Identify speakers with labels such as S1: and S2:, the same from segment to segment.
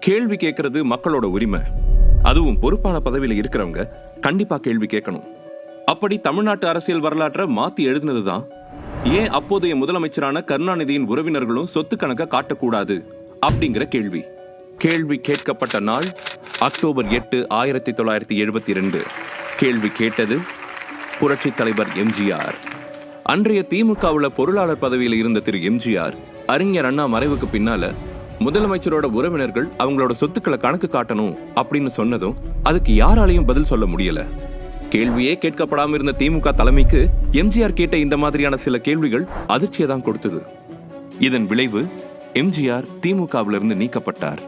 S1: கேள்வி கேட்கறது மக்களோட உரிமை. அதுவும் பொறுப்பான பதவியில இருக்கிறவங்க கண்டிப்பா கேள்வி கேட்கணும். அப்படி தமிழ்நாட்டு அரசியல் வரலாற்றை மாத்தி எழுதினதுதான் ஏன் அப்போதைய முதலமைச்சரான கருணாநிதியின் உறவினர்களும் சொத்து கணக்க காட்டக்கூடாது அப்படிங்கிற கேள்வி. கேள்வி கேட்கப்பட்ட நாள் அக்டோபர் 8, 1972. கேள்வி கேட்டது புரட்சி தலைவர் எம்ஜிஆர். அன்றைய திமுகவுல பொருளாளர் பதவியில் இருந்த திரு எம்ஜிஆர் அறிஞர் அண்ணா மறைவுக்கு பின்னால முதலமைச்சரோட உறவினர்கள் அவங்களோட சொத்துக்களை கணக்கு காட்டணும் அப்படின்னு சொன்னதும் அதுக்கு யாராலையும் பதில் சொல்ல முடியல. கேள்வியே கேட்கப்படாம இருந்த திமுக தலைமைக்கு எம்ஜிஆர் கேட்ட இந்த மாதிரியான சில கேள்விகள் அதிர்ச்சியை தான் கொடுத்தது. இதன் விளைவு எம்ஜிஆர் திமுகவிலிருந்து நீக்கப்பட்டார்.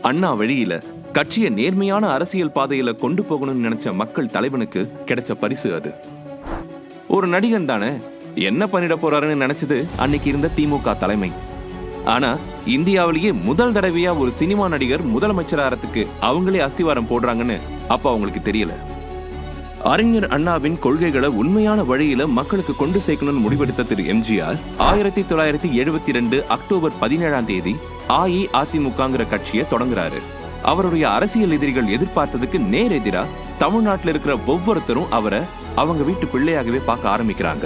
S1: அண்ணா வழியில கட்சியை நேர்மையான அரசியல் பாதையில கொண்டு போகணும்னு நினைச்ச மக்கள் தலைவனுக்கு கிடைச்ச பரிசு அது. ஒரு நடிகன் தானே, என்ன பண்ணிட போறாருன்னு நினைச்சது அன்னைக்கு இருந்த திமுக தலைமை. ஆனா இந்தியாவிலேயே முதல் தடவையா ஒரு சினிமா நடிகர் முதலமைச்சராகிறதுக்கு அவங்களே அஸ்திவாரம் போடுறாங்கன்னு அப்ப அவங்களுக்கு தெரியல. அறிஞர் அண்ணாவின் கொள்கைகளை உண்மையான வழியில மக்களுக்கு கொண்டு சேர்க்கணும்னு முடிவெடுத்த திரு எம்ஜிஆர் 1972 அக்டோபர் 17 அஇஅதிமுகங்கிற கட்சியை தொடங்குறாரு. அவருடைய அரசியல் எதிரிகள் எதிர்பார்த்ததுக்கு நேர் எதிரா தமிழ்நாட்டில் இருக்கிற ஒவ்வொருத்தரும் அவரை அவங்க வீட்டு பிள்ளையாகவே பார்க்க ஆரம்பிக்கிறாங்க.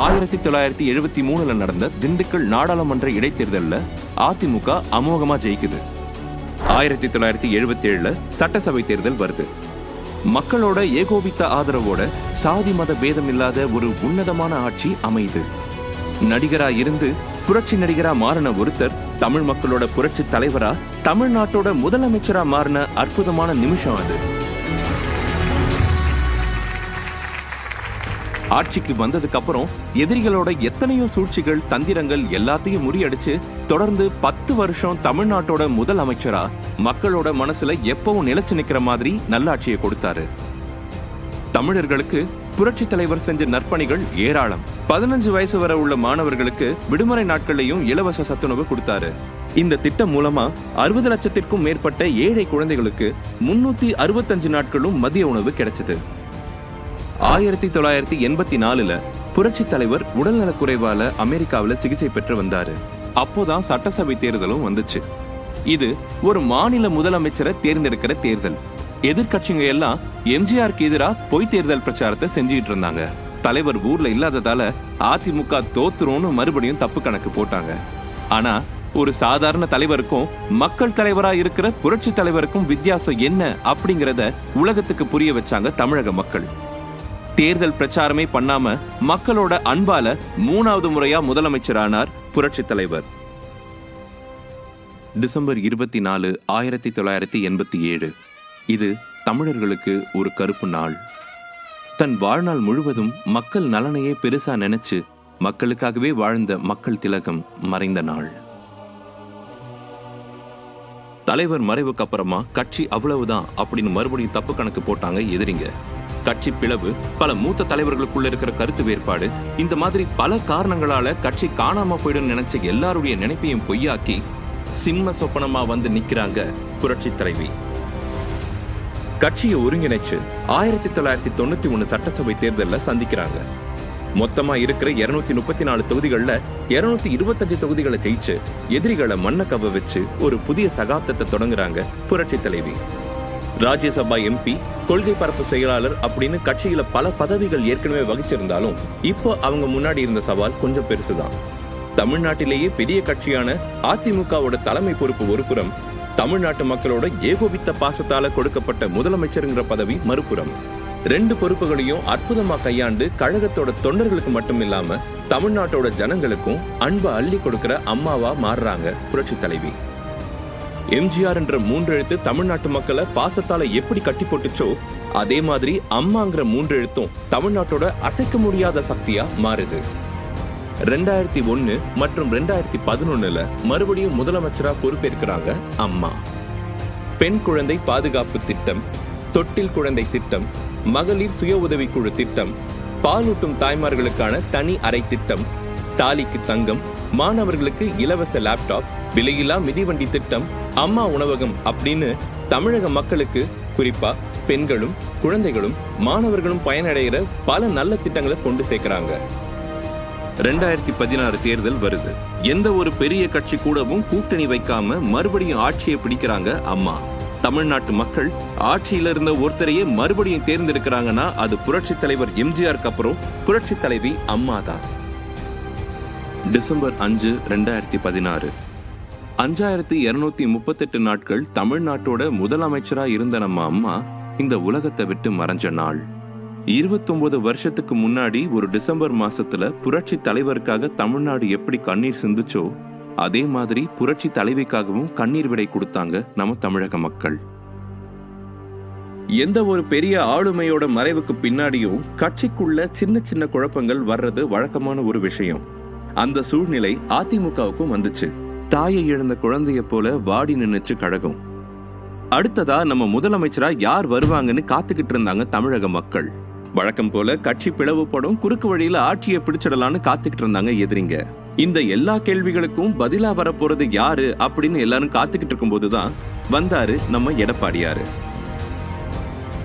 S1: 1973 நடந்த திண்டுக்கல் நாடாளுமன்ற இடைத்தேர்தல்ல அதிமுக அமோகமா ஜெயிக்குது. 1977 சட்டசபை தேர்தல் வருது. மக்களோட ஏகோபித்த ஆதரவோட சாதி மத பேதம் இல்லாத ஒரு உன்னதமான ஆட்சி அமைது. நடிகரா இருந்து புரட்சி நடிகரா மாறின ஒருத்தர் தமிழ் மக்களோட புரட்சி தலைவரா தமிழ்நாட்டோட முதலமைச்சரா மாறின அற்புதமான நிமிஷம் அது. ஆட்சிக்கு வந்ததுக்கு அப்புறம் எதிரிகளோட எத்தனையோ சூழ்ச்சிகள் தந்திரங்கள் எல்லாத்தையும் முறியடிச்சு தொடர்ந்து 10 வருஷம் தமிழ்நாட்டோட முதல் அமைச்சரா மக்களோட மனசுல எப்பவும் நிலைச்சு நிக்கிற மாதிரி நல்லாட்சியை கொடுத்தாரு. தமிழர்களுக்கு புரட்சி தலைவர் செஞ்ச நற்பணிகள் ஏராளம். 15 வயசு வரை உள்ள மாணவர்களுக்கு விடுமுறை நாட்களையும் இலவச சத்துணவு கொடுத்தாரு. இந்த திட்டம் மூலமா 60 லட்சத்திற்கும் மேற்பட்ட ஏழை குழந்தைகளுக்கு 365 நாட்களும் மதிய உணவு கிடைச்சது. 1984 புரட்சி தலைவர் உடல்நலக் குறைவால அமெரிக்காவில சிகிச்சை பெற்று வந்தாரு. அப்போதான் சட்டசபை தேர்தலும் வந்துச்சு. இது ஒரு மாநில முதலமைச்சரை தேர்ந்தெடுக்கிற தேர்தல். எதிர்கட்சிங்க எல்லாம் எம்ஜிஆருக்கு எதிராக பொய் தேர்தல் பிரச்சாரத்தை செஞ்சுட்டு இருந்தாங்க. தலைவர் ஊர்ல இல்லாததால அதிமுக தோத்துரும்னு மறுபடியும் தப்பு கணக்கு போட்டாங்க. ஆனா ஒரு சாதாரண தலைவருக்கும் மக்கள் தலைவரா இருக்கிற புரட்சி தலைவருக்கும் வித்தியாசம் என்ன அப்படிங்கறத உலகத்துக்கு புரிய வச்சாங்க தமிழக மக்கள். தேர்தல் பிரச்சாரமே பண்ணாம மக்களோட அன்பால 3வது முறையா முதலமைச்சரானார் புரட்சி தலைவர். டிசம்பர் 24, 1987. இது தமிழர்களுக்கு ஒரு கருப்பு நாள். தன் வாழ்நாள் முழுவதும் மக்கள் நலனையே பெருசா நினைச்சு மக்களுக்காகவே வாழ்ந்த மக்கள் திலகம் மறைந்த நாள். தலைவர் மறைவுக்கு அப்புறமா கட்சி அவ்வளவுதான் அப்படின்னு மறுபடியும் தப்பு கணக்கு போட்டாங்க எதிரிங்க. கட்சி பிளவு, பல மூத்த தலைவர்களுக்குள்ள இருக்கிற கருத்து வேறுபாடு, இந்த மாதிரி பல காரணங்களால கட்சி காணாம போயிடும் நினைச்ச எல்லாருடைய நினைப்பையும் பொய்யாக்கி சிம்ம சொப்பனமா வந்து நிக்கிறாங்க புரட்சி தலைவி. கட்சியை ஒருங்கிணைச்சு 1991 சட்டசபை தேர்தல்ல சந்திக்கிறாங்க. மொத்தமா இருக்கிற 234 தொகுதிகள்ல 225 தொகுதிகளை ஜெயிச்சு எதிரிகளை மண்ண கவ வச்சு ஒரு புதிய சகாப்தத்தை தொடங்குறாங்க புரட்சி தலைவி. ராஜ்யசபா எம்பி, கொள்கை பரப்பு செயலாளர் அப்படின்னு கட்சியில பல பதவிகள் ஏற்கனவே வகிச்சிருந்தாலும் இப்போ அவங்க முன்னாடி இருந்த சவால் கொஞ்சம் பெருசுதான். தமிழ்நாட்டிலேயே பெரிய கட்சியான அதிமுகவோட தலைமை பொறுப்பு ஒரு புறம், தமிழ்நாட்டு மக்களோட ஏகோபித்த பாசத்தால கொடுக்கப்பட்ட முதலமைச்சருங்கிற பதவி மறுபுறம். 2 பொறுப்புகளையும் அற்புதமா கையாண்டு கழகத்தோட தொண்டர்களுக்கு மட்டும் இல்லாம தமிழ்நாட்டோட ஜனங்களுக்கும் அன்பை அள்ளி கொடுக்கிற அம்மாவா மாறுறாங்க புரட்சி தலைவி. எம்ஜிஆர் என்ற 3 எழுத்து தமிழ்நாட்டு மக்களை பாசத்தால எப்படி கட்டி போட்டுச்சோ அதே மாதிரி அம்மாங்கிற 3 எழுத்தும் தமிழ்நாட்டோட அசைக்க முடியாத சக்தியா மாறுது. 2001 மற்றும் 2011 மறுபடியும் முதலமைச்சரா பொறுப்பேற்கிறாங்க அம்மா. பெண் குழந்தை பாதுகாப்பு திட்டம், தொட்டில் குழந்தை திட்டம், மகளிர் சுய உதவிக்குழு திட்டம், பாலூட்டும் தாய்மார்களுக்கான தனி அறை திட்டம், தாலிக்கு தங்கம், மாணவர்களுக்கு இலவச லேப்டாப், விலையில்லா மிதிவண்டி திட்டம், அம்மா உணவகம் அப்படின்னு தமிழக மக்களுக்கு, குறிப்பா பெண்களும் குழந்தைகளும் மாணவர்களும் பயனடைகிற பல நல்ல திட்டங்களை கொண்டு சேர்க்கிறாங்க. 2016 தேர்தல் வருது. எந்த ஒரு பெரிய கட்சி கூடவும் கூட்டணி வைக்காம மறுபடியும் ஆட்சியை பிடிக்கிறாங்க அம்மா. தமிழ்நாட்டு மக்கள் ஆட்சியில இருந்த ஒருத்தரையே மறுபடியும் தேர்ந்தெடுக்கிறாங்கன்னா அது புரட்சி தலைவர் எம்ஜிஆருக்கு அப்புறம் புரட்சி தலைவி அம்மா தான். டிசம்பர் 5, 2016. 5238 நாட்கள் தமிழ்நாட்டோட முதலமைச்சரா இருந்த நம்ம அம்மா இந்த உலகத்தை விட்டு மறைஞ்ச நாள். 29 வருஷத்துக்கு முன்னாடி ஒரு டிசம்பர் மாசத்துல புரட்சி தலைவருக்காக தமிழ்நாடு எப்படி கண்ணீர் சிந்துச்சோ அதே மாதிரி புரட்சி தலைவிக்காகவும் கண்ணீர் விடை கொடுத்தாங்க நம்ம தமிழக மக்கள். எந்த ஒரு பெரிய ஆளுமையோட மறைவுக்கு பின்னாடியும் கட்சிக்குள்ள சின்ன சின்ன குழப்பங்கள் வர்றது வழக்கமான ஒரு விஷயம். அந்த சூழ்நிலை அதிமுகவுக்கும் வந்துச்சு. தாயை இழந்த குழந்தைய போல வாடி நின்னுச்சு கழகம். அடுத்ததா நம்ம முதலமைச்சரா யார் வருவாங்கன்னு காத்துக்கிட்டு இருந்தாங்க தமிழக மக்கள். வழக்கம் போல கட்சி பிளவுபடும், குறுக்கு வழியில ஆட்சியை பிடிச்சிடலான்னு காத்துக்கிட்டு இருந்தாங்க எதிரிங்க. இந்த எல்லா கேள்விகளுக்கும் பதிலா வரப்போறது யாரு அப்படின்னு எல்லாரும் காத்துக்கிட்டு இருக்கும் போதுதான் வந்தாரு நம்ம எடப்பாடியாரு.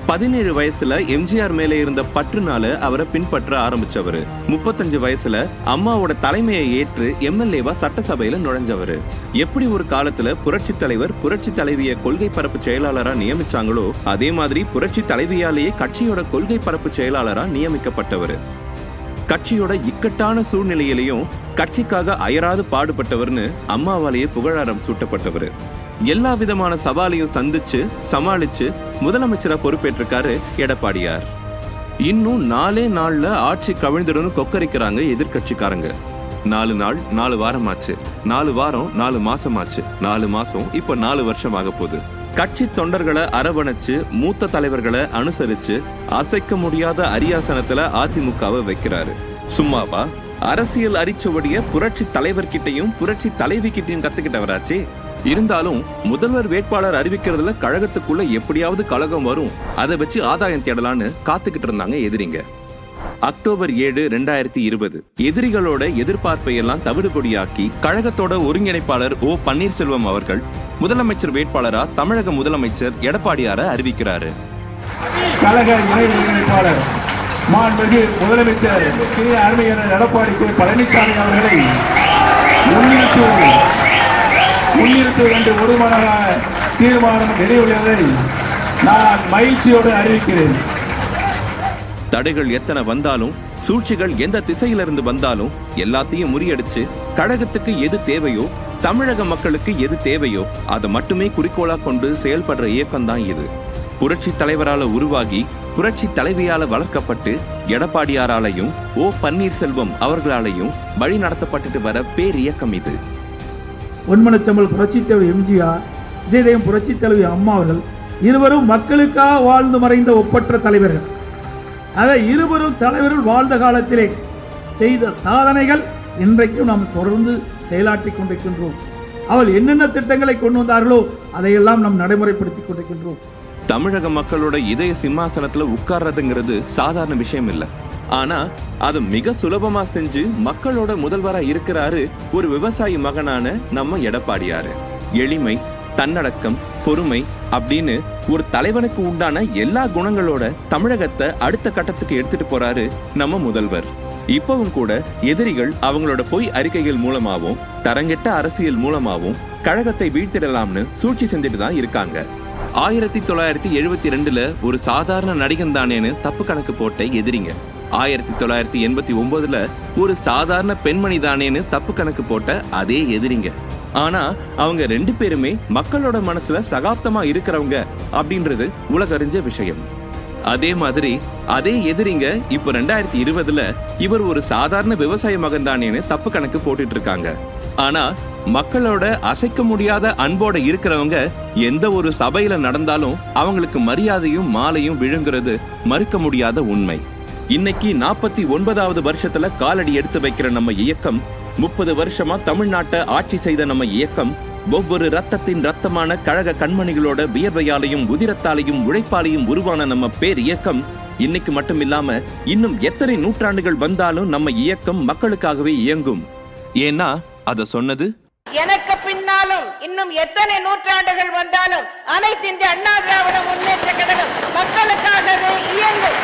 S1: 17 வயசுல எம்ஜிஆர் மேல இருந்த பற்றுனால அவரை பின்பற்ற ஆரம்பிச்சவரு. 35 வயசுல அம்மாவோட தலைமையை ஏற்று எம்எல்ஏவா சட்டசபையில நுழைஞ்சவரு. எப்படி ஒரு காலத்துல புரட்சி தலைவர் புரட்சி தலைவிய கொள்கை பரப்பு செயலாளரா நியமிச்சாங்களோ அதே மாதிரி புரட்சி தலைவியாலேயே கட்சியோட கொள்கை பரப்பு செயலாளரா நியமிக்கப்பட்டவரு. கட்சியோட இக்கட்டான சூழ்நிலையிலையும் கட்சிக்காக அயராது பாடுபட்டவர்னு அம்மாவாலேயே புகழாரம் சூட்டப்பட்டவரு. எல்லா விதமான சவாலையும் சந்திச்சு சமாளிச்சு முதலமைச்சரா பொறுப்பேற்றிருக்காரு எடப்பாடியார். இன்னும் 4 நாள்ல ஆட்சி கவிழ்ந்துடும் கொக்கரிக்கிறாங்க எதிர்கட்சிக்காரங்க. 4 நாள் 4 வாரம் ஆச்சு, 4 வாரம் 4 மாசம் ஆச்சு, 4 மாசம் இப்ப 4 வருஷம் ஆக போகுது. கட்சி தொண்டர்களை அரவணைச்சு மூத்த தலைவர்களை அனுசரிச்சு அசைக்க முடியாத அரியாசனத்துல அதிமுகவை வைக்கிறாரு. சும்மாவா? அரசியல் அரிச்சுவடிய புரட்சி தலைவர்கிட்டையும் புரட்சி தலைவி கிட்டையும் கத்துக்கிட்டவராச்சே. இருந்தாலும் முதல்வர் வேட்பாளர் அறிவிக்கிறதுல கழகத்துக்குள்ள எப்படியாவது கலகம் வரும், அதை வச்சு ஆதாயம் தேடலான்னு காத்துக்கிட்டு இருந்தாங்க எதிரிங்க. அக்டோபர் 7, 2020 எதிரிகளோட எதிர்பார்ப்பை எல்லாம் தவிடுபொடியாக்கி கழகத்தோட ஒருங்கிணைப்பாளர் ஓ பன்னீர்செல்வம் அவர்கள் முதலமைச்சர் வேட்பாளரா தமிழக முதலமைச்சர் எடப்பாடியார அறிவிக்கிறாரு.
S2: கழக இணை ஒருங்கிணைப்பாளர் மாண்புமிகு முதலமைச்சர் அருமையான எடப்பாடி கே பழனிசாமி அவர்களை முன்னிறுத்து என்று ஒருமனதாக தீர்மானம் நிறைவுள்ளதை நான் மகிழ்ச்சியோடு அறிவிக்கிறேன்.
S1: தடைகள் எத்தனை வந்தாலும் சூழ்ச்சிகள் எந்த திசையிலிருந்து வந்தாலும் எல்லாத்தையும் முறியடிச்சு கழகத்துக்கு எது தேவையோ தமிழக மக்களுக்கு எது தேவையோ அதை மட்டுமே குறிக்கோளா கொண்டு செயல்படுற இயக்கம் தான் இது. புரட்சி தலைவரால உருவாகி புரட்சி தலைவியால வளர்க்கப்பட்டு எடப்பாடியாராலையும் ஓ பன்னீர்செல்வம் அவர்களாலையும் வழி நடத்தப்பட்டு வர பேர் இயக்கம் இது.
S3: பொன்மனச்செம்மல் புரட்சி தலைவர் எம்ஜிஆர், இதயம் புரட்சி தலைவி அம்மா அவர்கள் இருவரும் மக்களுக்காக வாழ்ந்து மறைந்த ஒப்பற்ற தலைவர்கள். ஆக இருவரும் தலைவர்கள் வாழ்ந்த காலத்திலே செய்த சாதனைகள் இன்றைக்கும் நாம் தொடர்ந்து செயலாற்றிக் கொண்டிருக்கின்றோம். அவள் என்னென்ன திட்டங்களை கொண்டு வந்தார்களோ அதையெல்லாம் நாம் நடைமுறைப்படுத்திக் கொண்டிருக்கின்றோம்.
S1: தமிழக மக்களோட இதய சிம்மாசனத்துல உட்கார்றதுங்கிறது சாதாரண விஷயம் இல்ல. ஆனா அது மிக சுலபமா செஞ்சு மக்களோட முதல்வரா இருக்கிறாரு ஒரு விவசாயி மகனான நம்ம எடப்பாடியாரு. எளிமை, தன்னடக்கம், பொறுமை அப்படின்னு ஒரு தலைவனுக்கு உண்டான எல்லா குணங்களோட தமிழகத்தை அடுத்த கட்டத்துக்கு எடுத்துட்டு போறாரு நம்ம முதல்வர். இப்பவும் கூட எதிரிகள் அவங்களோட பொய் அறிக்கைகள் மூலமாவும் தரங்கெட்ட அரசியல் மூலமாவும் கழகத்தை வீழ்த்திடலாம்னு சூழ்ச்சி செஞ்சுட்டு தான் இருக்காங்க. 1972 ஒரு சாதாரண நடிகன் தானேன்னு தப்பு கணக்கு போட்ட எதிரிங்க 1989 ஒரு சாதாரண பெண்மணி தானேன்னு தப்பு கணக்கு போட்ட அதே எதிரிங்க. ஆனா அவங்க 2 பேருமே மக்களோட மனசுல சகாப்தமா இருக்கிறவங்க அப்படின்றது உலகறிஞ்ச விஷயம். அதே மாதிரி அதே எதிரிங்க இப்ப 2020 இவர் ஒரு சாதாரண விவசாய மகன் தானேன்னு தப்பு கணக்கு போட்டுட்டு இருக்காங்க. ஆனா மக்களோட அசைக்க முடியாத அன்போட இருக்கிறவங்க எந்த ஒரு சபையில நடந்தாலும் அவங்களுக்கு மரியாதையும் மாலையும் விழுங்குறது மறுக்க முடியாத உண்மை. இன்னைக்கு 49வது வருஷத்துல காலடி எடுத்து வைக்கிற நம்ம இயக்கம், 30 வருஷமா தமிழ்நாட்டை ஆட்சி செய்த நம்ம இயக்கம், ஒவ்வொரு ரத்தத்தின் ரத்தமான கழக கண்மணிகளோட வியர்வையாலையும் உதிரத்தாலையும் உழைப்பாலையும் உருவான நம்ம பேர் இயக்கம் இன்னைக்கு மட்டும் இல்லாம இன்னும் எத்தனை நூற்றாண்டுகள் வந்தாலும் நம்ம இயக்கம் மக்களுக்காகவே இயங்கும். ஏன்னா அத சொன்னது
S4: எனக்கு பின்னாலும் இன்னும் எத்தனை நூற்றாண்டுகள் வந்தாலும் அனைத்து இந்திய அண்ணா திராவிட முன்னேற்ற கழகம் மக்களுக்காகவே இயங்கும்.